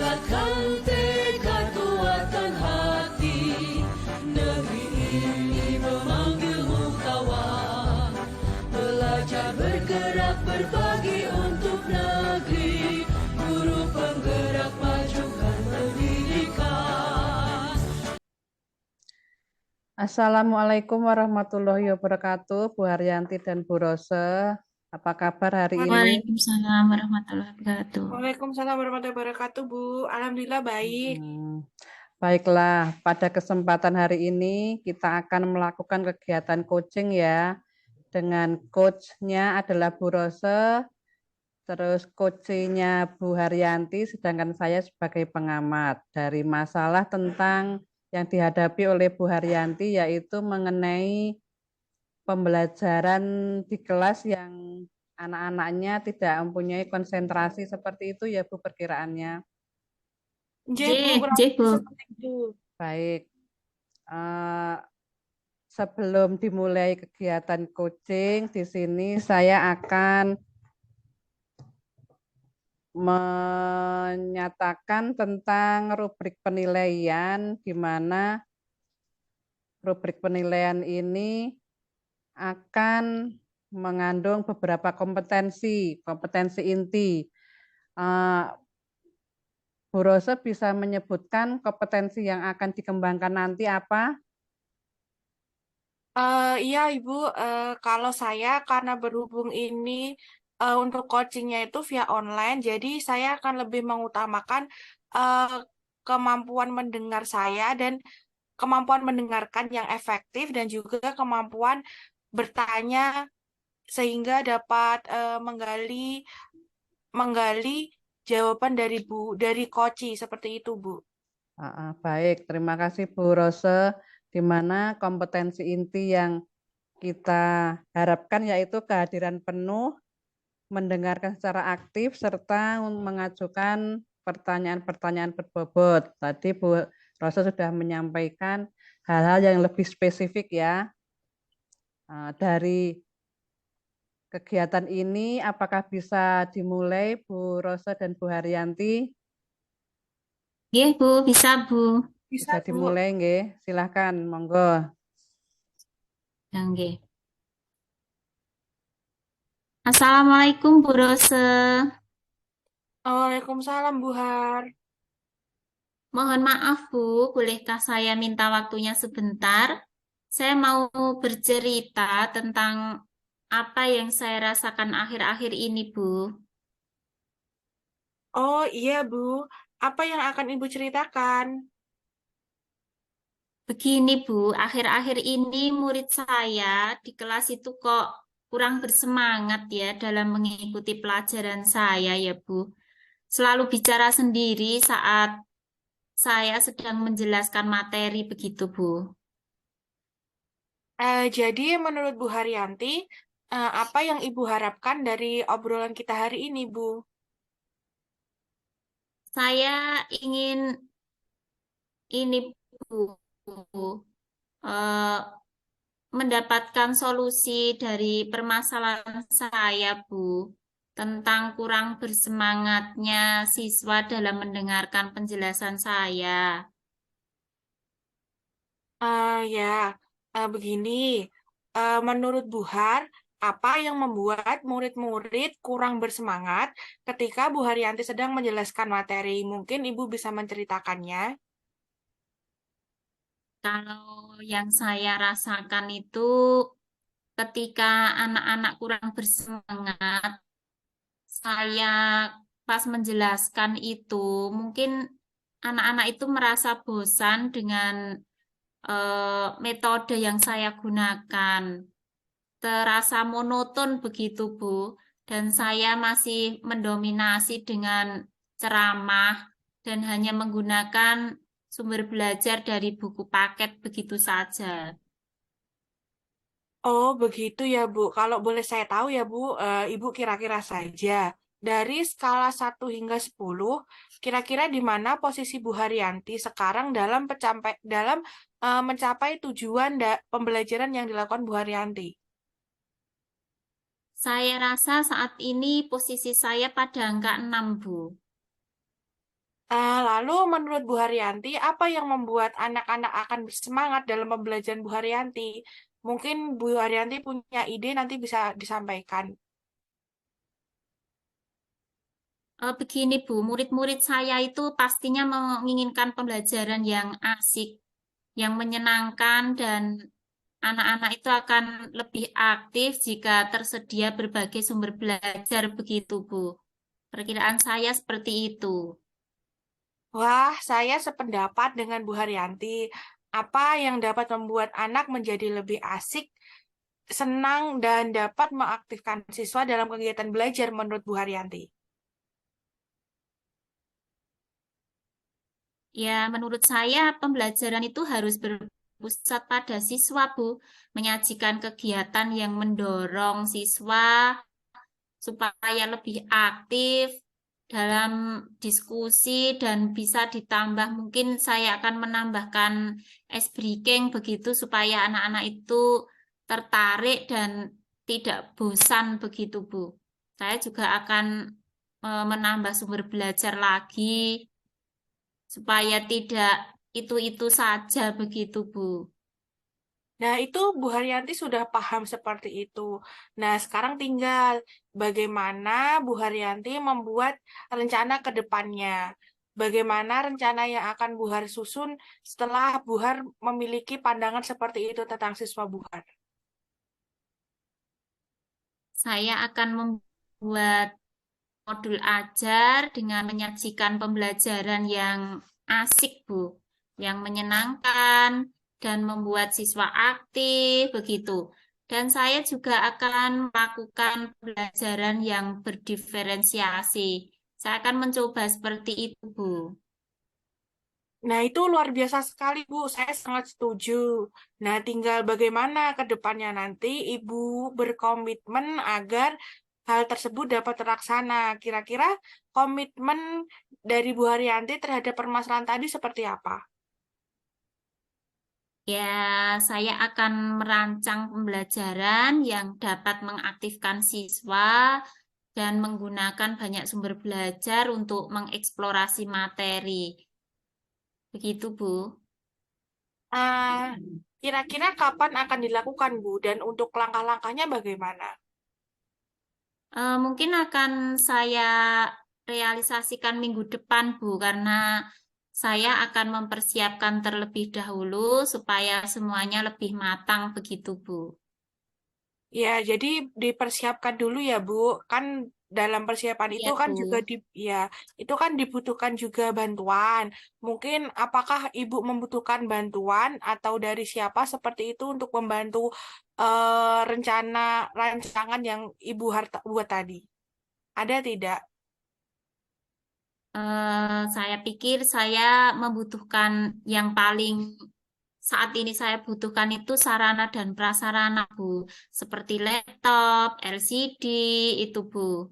Kuatkan tekad, kuatkan hati, negeri ini memanggilmu kawan. Belajar bergerak berbagi untuk negeri, guru penggerak majukan pendidikan. Assalamualaikum warahmatullahi wabarakatuh, Bu Haryanti dan Bu Rose. Apa kabar hari ini? Waalaikumsalam warahmatullahi wabarakatuh. Waalaikumsalam warahmatullahi wabarakatuh, Bu. Alhamdulillah baik. Baiklah, pada kesempatan hari ini kita akan melakukan kegiatan coaching ya. Dengan coachnya adalah Bu Rose, terus coachingnya Bu Haryanti, sedangkan saya sebagai pengamat dari masalah tentang yang dihadapi oleh Bu Haryanti, yaitu mengenai pembelajaran di kelas yang anak-anaknya tidak mempunyai konsentrasi seperti itu ya Bu perkiraannya. J, Bu, kurang J, lebih Bu. seperti itu. Baik, sebelum dimulai kegiatan coaching di sini saya akan menyatakan tentang rubrik penilaian, di mana rubrik penilaian ini akan mengandung beberapa kompetensi inti. Bu Rose bisa menyebutkan kompetensi yang akan dikembangkan nanti apa? Iya, Ibu. Kalau saya karena berhubung ini untuk coachingnya itu via online, jadi saya akan lebih mengutamakan eh, kemampuan mendengar saya dan kemampuan mendengarkan yang efektif dan juga kemampuan bertanya sehingga dapat menggali jawaban dari Koci seperti itu, Bu. Baik, terima kasih Bu Rose. Di mana kompetensi inti yang kita harapkan yaitu kehadiran penuh, mendengarkan secara aktif, serta mengajukan pertanyaan-pertanyaan berbobot. Tadi Bu Rose sudah menyampaikan hal-hal yang lebih spesifik ya. Dari kegiatan ini, apakah bisa dimulai Bu Rose dan Bu Haryanti? Nggih, Bu, bisa, Bu. Bisa, Bisa Bu. dimulai nggih? Silahkan, monggo. Ya, nggih. Assalamualaikum, Bu Rose. Waalaikumsalam, Bu Har. Mohon maaf, Bu, bolehkah saya minta waktunya sebentar? Saya mau bercerita tentang apa yang saya rasakan akhir-akhir ini, Bu. Oh iya, Bu. Apa yang akan Ibu ceritakan? Begini, Bu, akhir-akhir ini murid saya di kelas itu kok kurang bersemangat ya dalam mengikuti pelajaran saya ya, Bu. Selalu bicara sendiri saat saya sedang menjelaskan materi begitu, Bu. Jadi menurut Bu Haryanti, apa yang Ibu harapkan dari obrolan kita hari ini, Bu? Saya ingin ini, Bu, eh, mendapatkan solusi dari permasalahan saya, Bu, tentang kurang bersemangatnya siswa dalam mendengarkan penjelasan saya. Ya, begini. Menurut Bu Har, apa yang membuat murid-murid kurang bersemangat ketika Bu Haryanti sedang menjelaskan materi? Mungkin Ibu bisa menceritakannya. Kalau yang saya rasakan itu ketika anak-anak kurang bersemangat, saya pas menjelaskan itu mungkin anak-anak itu merasa bosan dengan metode yang saya gunakan. Terasa monoton begitu, Bu. Dan saya masih mendominasi dengan ceramah dan hanya menggunakan sumber belajar dari buku paket begitu saja. Oh, begitu ya, Bu. Kalau boleh saya tahu ya, Bu, Ibu kira-kira saja. Dari skala 1 hingga 10, kira-kira di mana posisi Bu Haryanti sekarang dalam mencapai tujuan pembelajaran yang dilakukan Bu Haryanti? Saya rasa saat ini posisi saya pada angka 6, Bu. Lalu menurut Bu Haryanti, apa yang membuat anak-anak akan bersemangat dalam pembelajaran Bu Haryanti? Mungkin Bu Haryanti punya ide nanti bisa disampaikan. Begini Bu, murid-murid saya itu pastinya menginginkan pembelajaran yang asik, yang menyenangkan, dan anak-anak itu akan lebih aktif jika tersedia berbagai sumber belajar begitu Bu. Perkiraan saya seperti itu. Wah, saya sependapat dengan Bu Haryanti. Apa yang dapat membuat anak menjadi lebih asik, senang, dan dapat mengaktifkan siswa dalam kegiatan belajar menurut Bu Haryanti? Ya, menurut saya pembelajaran itu harus berpusat pada siswa, Bu. Menyajikan kegiatan yang mendorong siswa supaya lebih aktif dalam diskusi dan bisa ditambah mungkin saya akan menambahkan ice breaking begitu supaya anak-anak itu tertarik dan tidak bosan begitu, Bu. Saya juga akan menambah sumber belajar lagi supaya tidak itu-itu saja begitu, Bu. Nah, itu Bu Haryanti sudah paham seperti itu. Nah, sekarang tinggal bagaimana Bu Haryanti membuat rencana ke depannya. Bagaimana rencana yang akan Bu Har susun setelah Bu Har memiliki pandangan seperti itu tentang siswa Bu Har. Saya akan membuat modul ajar dengan menyajikan pembelajaran yang asik, Bu, yang menyenangkan dan membuat siswa aktif begitu. Dan saya juga akan melakukan pembelajaran yang berdiferensiasi. Saya akan mencoba seperti itu, Bu. Nah, itu luar biasa sekali, Bu. Saya sangat setuju. Nah, tinggal bagaimana ke depannya nanti Ibu berkomitmen agar hal tersebut dapat terlaksana. Kira-kira komitmen dari Bu Haryanti terhadap permasalahan tadi seperti apa? Ya, saya akan merancang pembelajaran yang dapat mengaktifkan siswa dan menggunakan banyak sumber belajar untuk mengeksplorasi materi. Begitu, Bu. Ah, kira-kira kapan akan dilakukan, Bu? Dan untuk langkah-langkahnya bagaimana? Mungkin akan saya realisasikan minggu depan, Bu, karena saya akan mempersiapkan terlebih dahulu supaya semuanya lebih matang, begitu, Bu. Ya, jadi dipersiapkan dulu ya, Bu. Kan dalam persiapan itu Iya, kan juga Bu. ya, itu kan dibutuhkan juga bantuan. Mungkin apakah Ibu membutuhkan bantuan atau dari siapa seperti itu untuk membantu rencana rancangan yang Ibu buat tadi? Ada tidak? Saya pikir saya membutuhkan yang paling saat ini saya butuhkan itu sarana dan prasarana, Bu, seperti laptop, LCD, itu, Bu.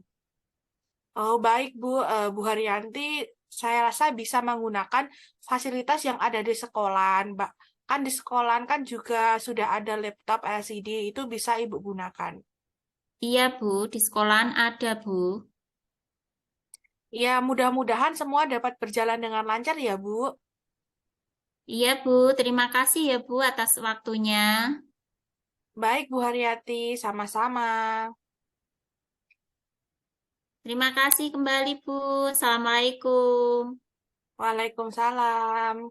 Oh, baik, Bu. Bu Haryanti, saya rasa bisa menggunakan fasilitas yang ada di sekolahan, Mbak. Kan di sekolahan kan juga sudah ada laptop LCD, itu bisa Ibu gunakan. Iya, Bu, di sekolahan ada, Bu. Ya, mudah-mudahan semua dapat berjalan dengan lancar ya, Bu. Iya, Bu. Terima kasih ya, Bu, atas waktunya. Baik, Bu Haryati, sama-sama. Terima kasih kembali, Bu. Assalamualaikum. Waalaikumsalam.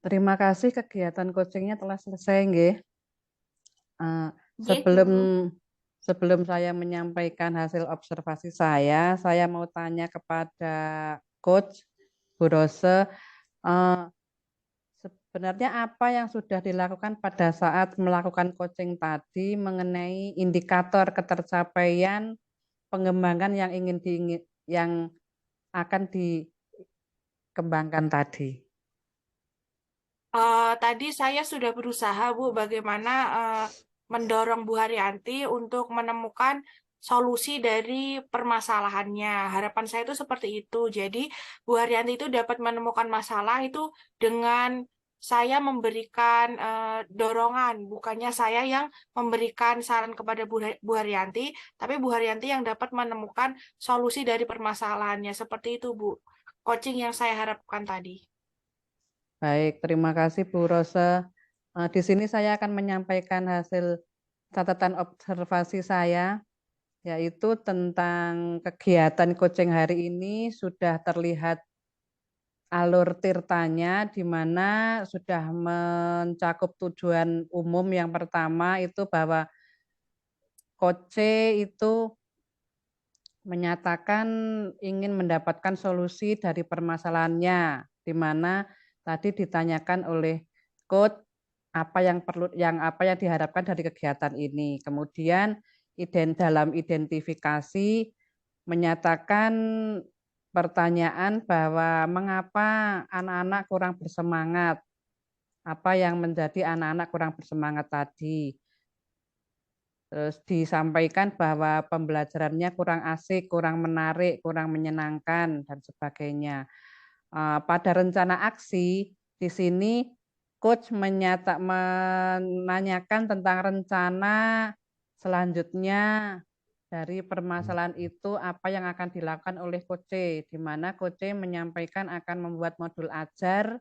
Terima kasih kegiatan coachingnya telah selesai, nggih. Eh, Nggih, sebelum Bu. sebelum saya menyampaikan hasil observasi saya mau tanya kepada Coach Bu Rose, eh, sebenarnya apa yang sudah dilakukan pada saat melakukan coaching tadi mengenai indikator ketercapaian pengembangan yang akan dikembangkan tadi? Tadi saya sudah berusaha, Bu, bagaimana mendorong Bu Haryanti untuk menemukan solusi dari permasalahannya. Harapan saya itu seperti itu. Jadi, Bu Haryanti itu dapat menemukan masalah itu dengan saya memberikan dorongan, bukannya saya yang memberikan saran kepada Bu Haryanti, tapi Bu Haryanti yang dapat menemukan solusi dari permasalahannya. Seperti itu, Bu. Coaching yang saya harapkan tadi. Baik, terima kasih Bu Rose. Di sini saya akan menyampaikan hasil catatan observasi saya, yaitu tentang kegiatan coaching hari ini sudah terlihat alur tirtanya, di mana sudah mencakup tujuan umum yang pertama itu bahwa Coach itu menyatakan ingin mendapatkan solusi dari permasalahannya, di mana tadi ditanyakan oleh Coach apa yang diharapkan dari kegiatan ini. Kemudian dalam identifikasi menyatakan pertanyaan bahwa mengapa anak-anak kurang bersemangat, apa yang menjadi anak-anak kurang bersemangat tadi. Terus disampaikan bahwa pembelajarannya kurang asik, kurang menarik, kurang menyenangkan, dan sebagainya. Pada rencana aksi, di sini Coach menanyakan tentang rencana selanjutnya dari permasalahan itu apa yang akan dilakukan oleh Coach, di mana Coach menyampaikan akan membuat modul ajar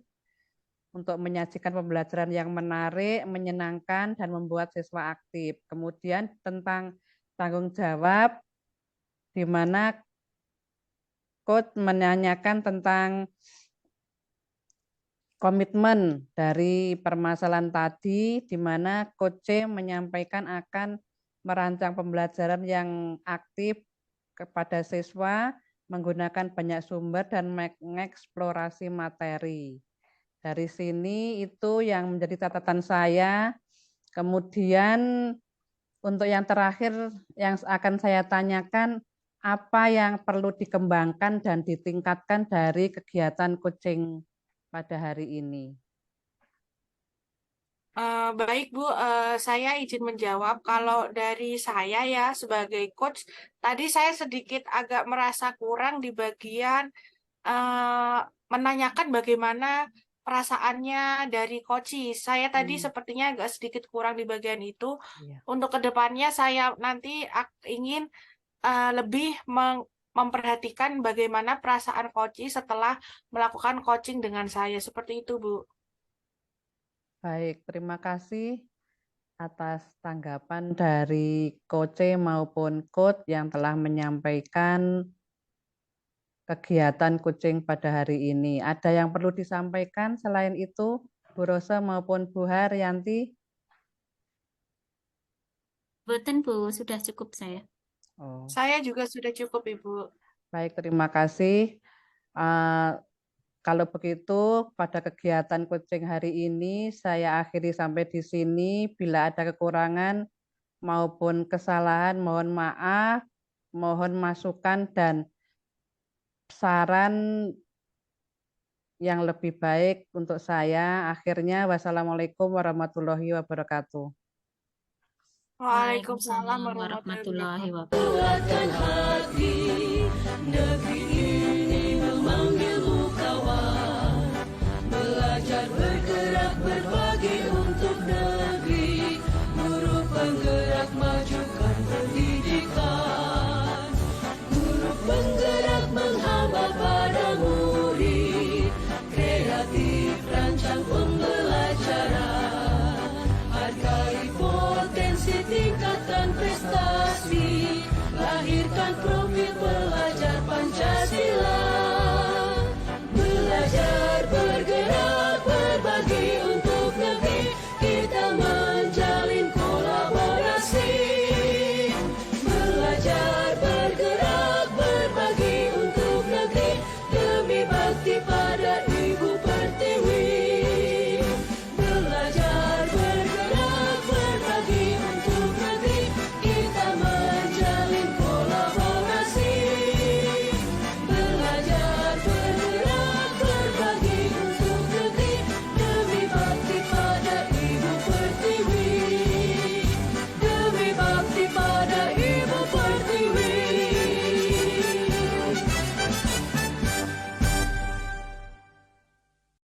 untuk menyajikan pembelajaran yang menarik, menyenangkan, dan membuat siswa aktif. Kemudian tentang tanggung jawab, di mana Coach menanyakan tentang komitmen dari permasalahan tadi, di mana Coach menyampaikan akan merancang pembelajaran yang aktif kepada siswa, menggunakan banyak sumber dan mengeksplorasi materi. Dari sini itu yang menjadi catatan saya. Kemudian untuk yang terakhir yang akan saya tanyakan, apa yang perlu dikembangkan dan ditingkatkan dari kegiatan coaching pada hari ini? Baik Bu, saya izin menjawab. Kalau dari saya ya sebagai coach, tadi saya sedikit agak merasa kurang di bagian menanyakan bagaimana perasaannya dari coachi. Saya tadi sepertinya agak sedikit kurang di bagian itu. Iya. Untuk kedepannya saya nanti ingin lebih memperhatikan bagaimana perasaan coachi setelah melakukan coaching dengan saya. Seperti itu, Bu. Baik, terima kasih atas tanggapan dari Coach maupun Coach yang telah menyampaikan kegiatan coaching pada hari ini. Ada yang perlu disampaikan selain itu, Bu Rosa maupun Bu Haryanti? Boten Bu, sudah cukup saya. Oh. Saya juga sudah cukup, Ibu. Baik, terima kasih. Kalau begitu, pada kegiatan coaching hari ini, saya akhiri sampai di sini. Bila ada kekurangan maupun kesalahan, mohon maaf, mohon masukan dan saran yang lebih baik untuk saya. Akhirnya, wassalamualaikum warahmatullahi wabarakatuh. Waalaikumsalam warahmatullahi wabarakatuh. Kuatkan hati, negeri ini memanggilmu kawan. Belajar bergerak berbagi.